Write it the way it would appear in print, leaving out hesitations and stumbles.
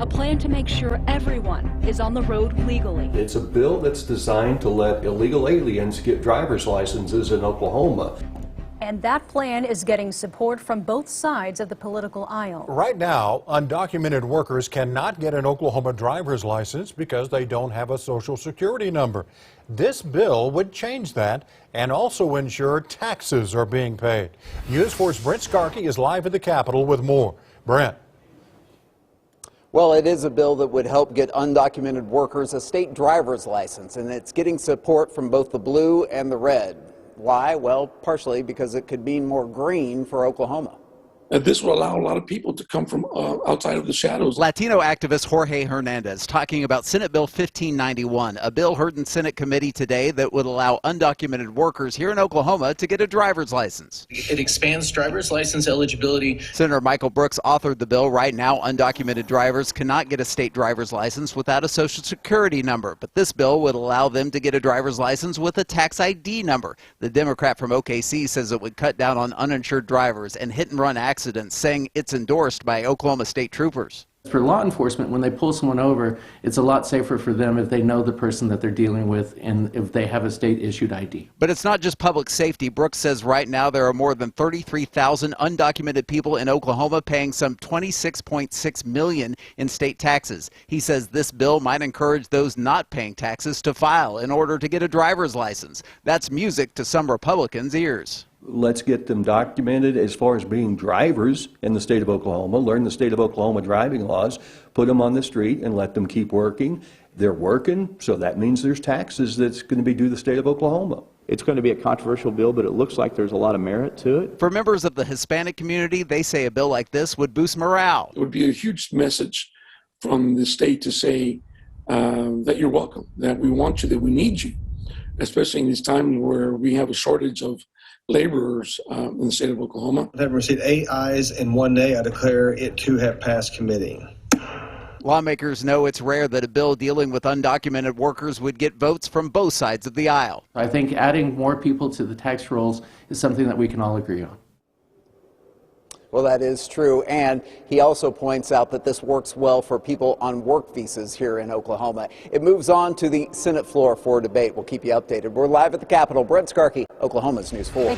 a plan to make sure everyone is on the road legally. It's a bill that's designed to let illegal aliens get driver's licenses in Oklahoma. And that plan is getting support from both sides of the political aisle. Right now, undocumented workers cannot get an Oklahoma driver's license because they don't have a Social Security number. This bill would change that and also ensure taxes are being paid. News 4's Brent Skarkey is live at the Capitol with more. Brent. Well, it is a bill that would help get undocumented workers a state driver's license, and it's getting support from both the blue and the red. Why? Well, partially because it could mean more green for Oklahoma. This will allow a lot of people to come from outside of the shadows. Latino activist Jorge Hernandez talking about Senate Bill 1591, a bill heard in Senate committee today that would allow undocumented workers here in Oklahoma to get a driver's license. It expands driver's license eligibility. Senator Michael Brooks authored the bill. Right now, undocumented drivers cannot get a state driver's license without a Social Security number, but this bill would allow them to get a driver's license with a tax ID number. The Democrat from OKC says it would cut down on uninsured drivers and hit-and-run accidents, saying it's endorsed by Oklahoma State troopers. For law enforcement, when they pull someone over, it's a lot safer for them if they know the person that they're dealing with and if they have a state-issued ID. But it's not just public safety. Brooks says right now there are more than 33,000 undocumented people in Oklahoma paying some $26.6 million in state taxes. He says this bill might encourage those not paying taxes to file in order to get a driver's license. That's music to some Republicans' ears. Let's get them documented as far as being drivers in the state of Oklahoma, learn the state of Oklahoma driving laws, put them on the street and let them keep working. They're working, so that means there's taxes that's going to be due the state of Oklahoma. It's going to be a controversial bill, but it looks like there's a lot of merit to it. For members of the Hispanic community, they say a bill like this would boost morale. It would be a huge message from the state to say that you're welcome, that we want you, that we need you, especially in this time where we have a shortage of laborers in the state of Oklahoma. Having received 8 ayes and 1 nay, I declare it to have passed committee. Lawmakers know it's rare that a bill dealing with undocumented workers would get votes from both sides of the aisle. I think adding more people to the tax rolls is something that we can all agree on. Well, that is true, and he also points out that this works well for people on work visas here in Oklahoma. It moves on to the Senate floor for debate. We'll keep you updated. We're live at the Capitol. Brent Skarkey, Oklahoma's News 4.